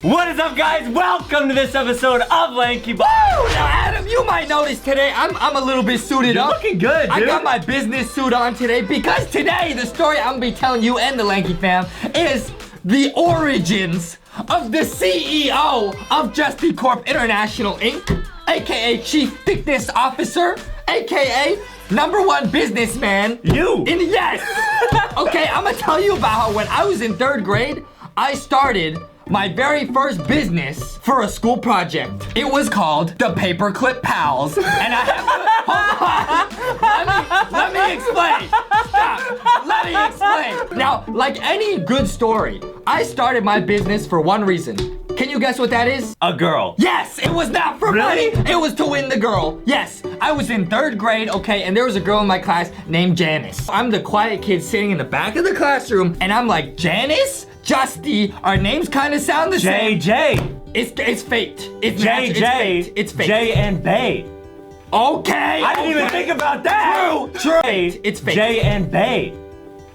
What is up, guys? Welcome to this episode of lankybox. Now, Adam, you might notice today I'm a little bit suited You're up. looking good, dude. I got my business suit on today because today the story I'm gonna be telling you and the Lanky fam is the origins of the CEO of Justy Corp International Inc., aka Chief Fitness Officer, aka #1 businessman. You. Yes. Okay, I'm gonna tell you about how when I was in 3rd grade, I started my very first business for a school project. It was called the Paperclip Pals. And I have to, hold on. Let me explain. Stop. Let me explain. Now, like any good story, I started my business for one reason. Can you guess what that is? A girl. Yes, it was not for money. It was to win the girl. Yes, I was in 3rd grade, okay, and there was a girl in my class named Janice. I'm the quiet kid sitting in the back of the classroom, and I'm like, Janice? Justy, our names kind of sound the same. JJ. It's faked. It's JJ. It's fake. J and Bay. Okay. I didn't even think about that. True. It's fake. J and Bay.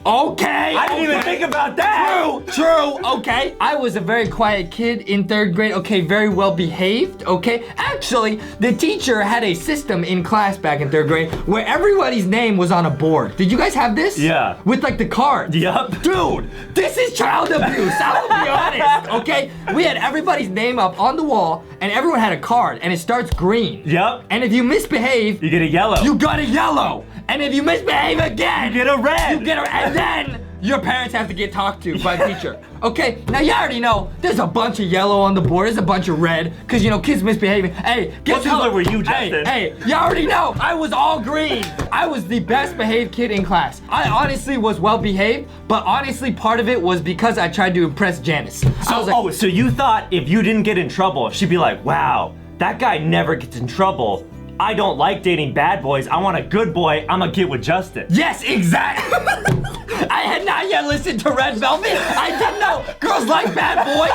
Okay. I didn't even think about that. True. Okay. I was a very quiet kid in 3rd grade. Okay, very well behaved. Okay. Actually, the teacher had a system in class back in 3rd grade where everybody's name was on a board. Did you guys have this? Yeah. With like the cards. Yup. Dude, this is child abuse. I will be honest. Okay. We had everybody's name up on the wall, and everyone had a card, and it starts green. Yup. And if you misbehave, You get a yellow. you got a yellow. And if you misbehave again, You get a red. You get a, and then your parents have to get talked to by a teacher. Okay, now you already know there's a bunch of yellow on the board, there's a bunch of red, because you know, kids misbehaving. Hey, What color were you, Justin? Hey, you already know, I was all green. I was the best behaved kid in class. I honestly was well behaved, but honestly part of it was because I tried to impress Janice. I was like, So you thought if you didn't get in trouble, she'd be like, wow, that guy never gets in trouble. I don't like dating bad boys. I want a good boy. I'm gonna get with Justin. yes, exactly. I had not yet listened to Red Velvet. I didn't know girls like bad boys.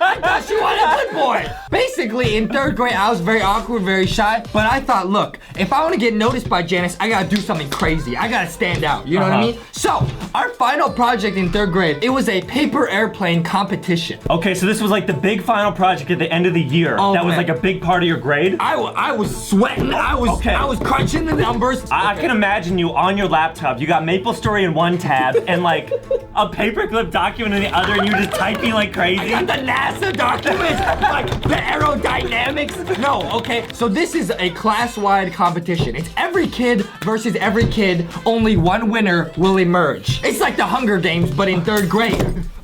I thought she wanted a good boy. Basically, in 3rd grade, I was very awkward, very shy. But I thought, look, if I want to get noticed by Janice, I gotta do something crazy. I gotta stand out. You know what I mean? So, our final project in 3rd grade, it was a paper airplane competition. Okay, so this was like the big final project at the end of the year. Oh, that was man. like a big part of your grade. I was sweating. I was crunching the numbers. I can imagine you on your laptop. You got Maple Story in one tab and like a paperclip document in the other, and you're just typing like crazy. I got the NASA documents, like the aerodynamics. No, okay. So this is a class-wide competition. It's every kid versus every kid. Only one winner will emerge. It's like the Hunger Games, but in 3rd grade.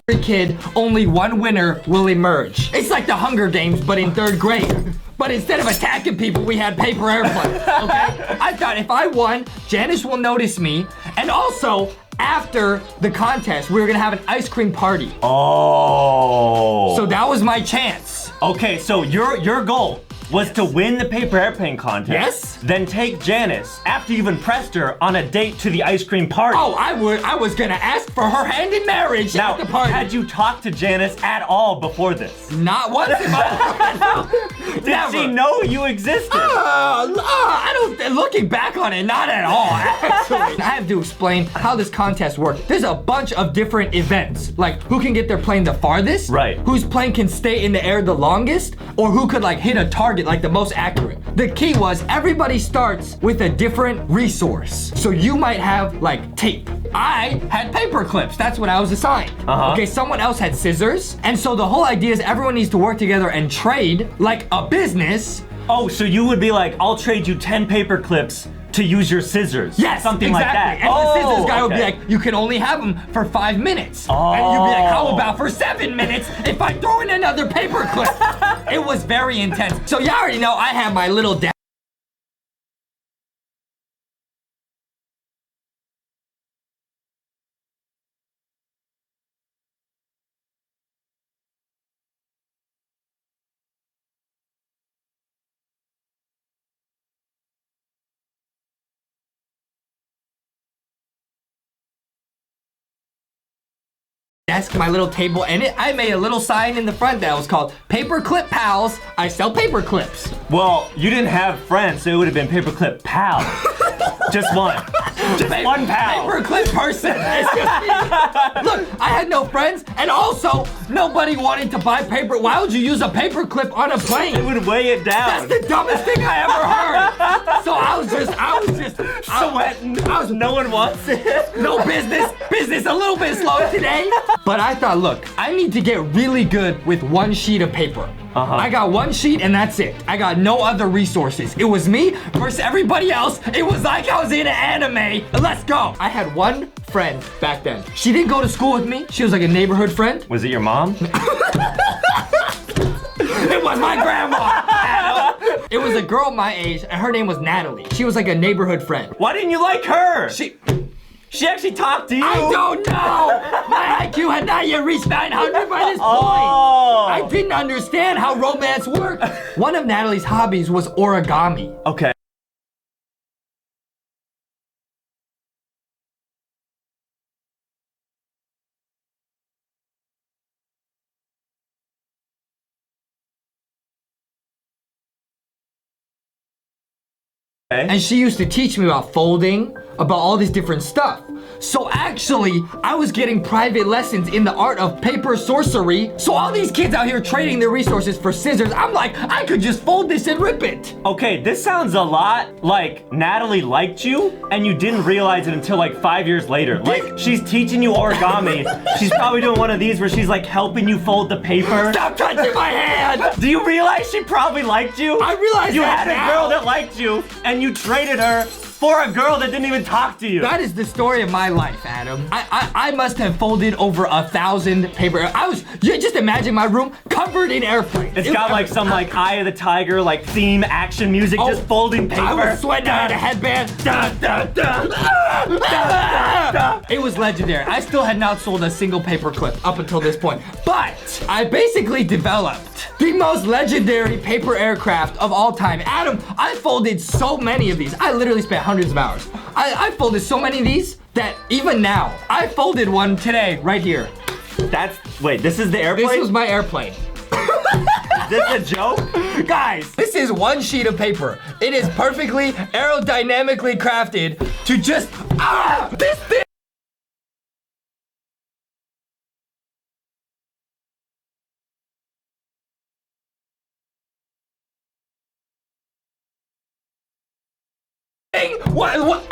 Every kid, only one winner will emerge. It's like the Hunger Games, but in 3rd grade. But instead of attacking people, we had paper airplanes, okay? I thought if I won, Janice will notice me. And also, after the contest, we were gonna have an ice cream party. Oh. So that was my chance. Okay, so your goal was to win the paper airplane contest. Yes. Then take Janice, after you've impressed her, on a date to the ice cream party. Oh, I was gonna ask for her hand in marriage Now, at the party. had you talked to Janice at all before this? Not once in my life. Did she know you existed? I don't, looking back on it, not at all, actually. I have to explain how this contest worked. There's a bunch of different events, like who can get their plane the farthest, Right. Whose plane can stay in the air the longest, or who could like hit a target like the most accurate. The key was everybody starts with a different resource. So you might have like tape. I had paper clips. That's what I was assigned. Okay, someone else had scissors. And so the whole idea is everyone needs to work together and trade like a business. Oh, so you would be like, I'll trade you 10 paper clips to use your scissors. Yes, something exactly. like that. And the scissors guy would be okay. like, you can only have them for 5 minutes. And you'd be like, how about for 7 minutes if I throw in another paper clip? It was very intense. So you already know I have my little desk, my little table, and I made a little sign in the front that was called Paperclip Pals. I sell paper clips. Well, you didn't have friends, so it would have been paperclip pal. Just one. Just one pal. Paperclip person. It's just me. Look, I had no friends, and also nobody wanted to buy paper. Why would you use a paperclip on a plane? It would weigh it down. That's the dumbest thing I ever heard. So I was just sweating. No one wants it. No business a little bit slow today. But I thought, look, I need to get really good with one sheet of paper. I got one sheet and that's it. I got no other resources. It was me versus everybody else. It was like I was in an anime. Let's go. I had one friend back then. She didn't go to school with me. She was like a neighborhood friend. Was it your mom? It was my grandma. It was a girl my age and her name was Natalie. She was like a neighborhood friend. Why didn't you like her? She actually talked to you. I don't know. My IQ had not yet reached 900 by this point. I didn't understand how romance worked. One of Natalie's hobbies was origami. Okay. And she used to teach me about folding, about all this different stuff. So actually, I was getting private lessons in the art of paper sorcery. So all these kids out here trading their resources for scissors, I'm like, I could just fold this and rip it. Okay, this sounds a lot like Natalie liked you and you didn't realize it until like 5 years later. Like, she's teaching you origami. She's probably doing one of these where she's like helping you fold the paper. Stop touching my hand! Do you realize she probably liked you? I realize you that had a girl that liked you and you traded her for a girl that didn't even talk to you. That is the story of my life, Adam. I must have folded over 1,000 paper. You just imagine my room covered in airplanes. It's got like some like Eye of the Tiger like theme action music, just folding paper. I was sweating. I had a headband. It was legendary. I still had not sold a single paper clip up until this point. But I basically developed the most legendary paper aircraft of all time. Adam, I folded so many of these. I literally spent hundreds of hours. I folded so many of these that even now, I folded one today, right here. Wait, this is the airplane? This was my airplane. Is this a joke? Guys, this is one sheet of paper. It is perfectly aerodynamically crafted to just, this thing. What?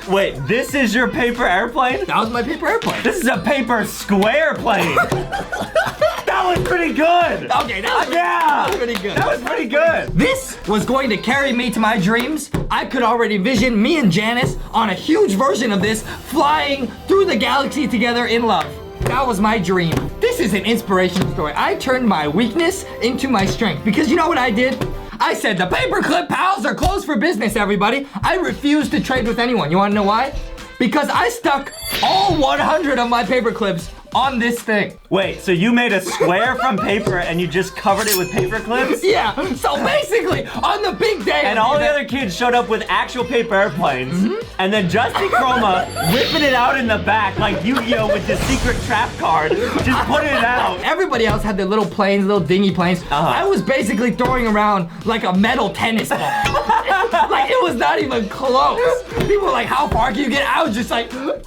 Wait, this is your paper airplane? That was my paper airplane. This is a paper square plane. That was pretty good. Okay, that was pretty good. That was pretty good. This was going to carry me to my dreams. I could already vision me and Janice on a huge version of this, flying through the galaxy together in love. That was my dream. This is an inspirational story. I turned my weakness into my strength because you know what I did? I said the paperclip pals are closed for business, everybody. I refused to trade with anyone. You wanna know why? Because I stuck all 100 of my paper clips on this thing. Wait, so you made a square from paper and you just covered it with paper clips? Yeah, so basically, on the big day. And all the other kids showed up with actual paper airplanes. And then Justy Chroma whipping it out in the back like Yu-Gi-Oh! With the secret trap card, just putting it out. Everybody else had their little planes, little dingy planes. I was basically throwing around like a metal tennis ball. Like, it was not even close. People were like, how far can you get? I was just like, it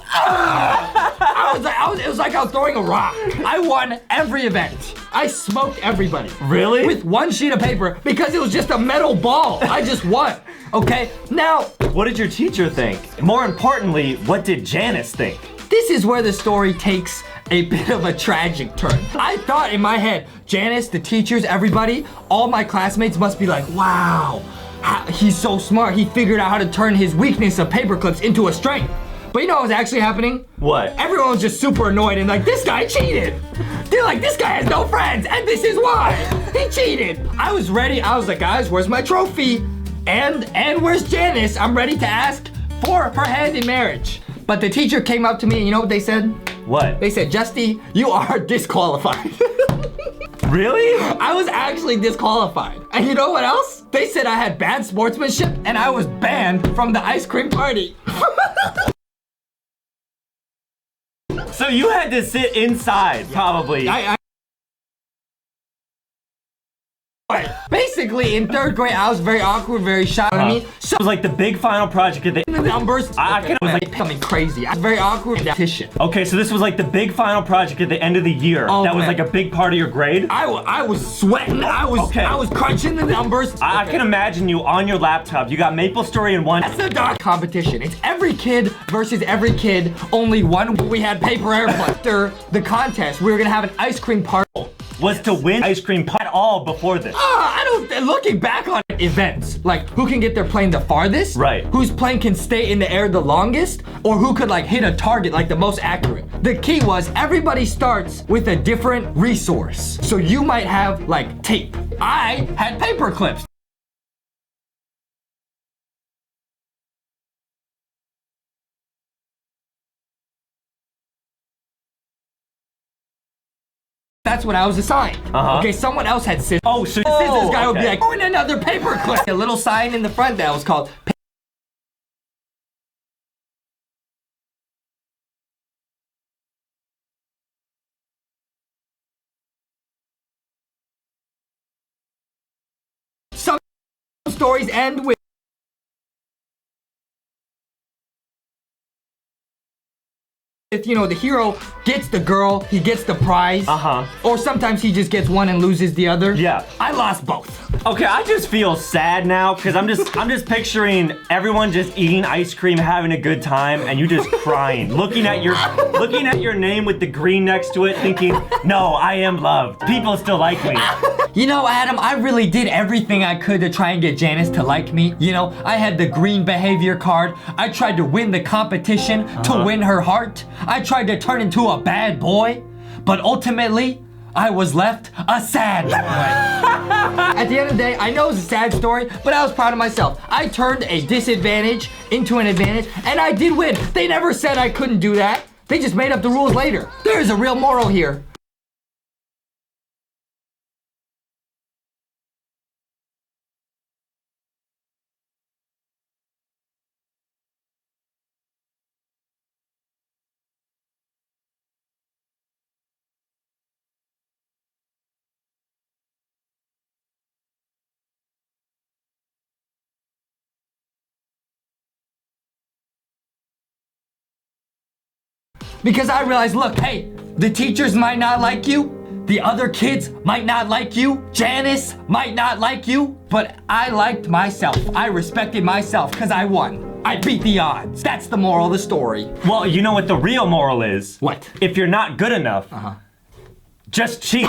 was like I was throwing a rock. I won every event. I smoked everybody. Really? With one sheet of paper because it was just a metal ball. I just won. Okay, now. What did your teacher think? More importantly, what did Janice think? This is where the story takes a bit of a tragic turn. I thought in my head, Janice, the teachers, everybody, all my classmates must be like, wow, he's so smart. He figured out how to turn his weakness of paper clips into a strength. But you know what was actually happening? What? Everyone was just super annoyed and like, this guy cheated. They're like, this guy has no friends and this is why. He cheated. I was ready. I was like, guys, where's my trophy? And where's Janice? I'm ready to ask for her hand in marriage. But the teacher came up to me and you know what they said? What? They said, Justy, you are disqualified. Really? I was actually disqualified. And you know what else? They said I had bad sportsmanship and I was banned from the ice cream party. So you had to sit inside, probably. Basically, basically in 3rd grade, I was very awkward, very shy. You know what I mean? So It was like the big final project of the numbers. I can- was like becoming crazy. I was very awkward and competition. Okay, so this was like the big final project at the end of the year. Oh, that was man. like a big part of your grade. I was sweating. I was crunching the numbers. I can imagine you on your laptop. You got Maple Story in one. That's the dark competition. It's every kid versus every kid. Only one. We had paper airplane. After the contest, we were gonna have an ice cream party. Was to win ice cream at all before this. Looking back on events, like who can get their plane the farthest, Right. Whose plane can stay in the air the longest, or who could like hit a target like the most accurate. The key was everybody starts with a different resource. So you might have like tape. I had paper clips. That's what I was assigned. Okay, someone else had scissors. Oh, so The scissors guy would be okay. like, oh, and another paper clip. A little sign in the front that was called. Some stories end with. If you know the hero gets the girl, he gets the prize. Or sometimes he just gets one and loses the other. Yeah. I lost both. Okay, I just feel sad now because I'm just picturing everyone just eating ice cream, having a good time, and you just crying, looking at your name with the green next to it, thinking, no, I am loved. People still like me. You know, Adam, I really did everything I could to try and get Janice to like me. You know, I had the green behavior card. I tried to win the competition to win her heart. I tried to turn into a bad boy, but ultimately, I was left a sad boy. At the end of the day, I know it's a sad story, but I was proud of myself. I turned a disadvantage into an advantage, and I did win. They never said I couldn't do that. They just made up the rules later. There is a real moral here. Because I realized, look, hey, the teachers might not like you, the other kids might not like you, Janice might not like you, but I liked myself. I respected myself because I won. I beat the odds. That's the moral of the story. Well, you know what the real moral is? What? If you're not good enough, just cheat.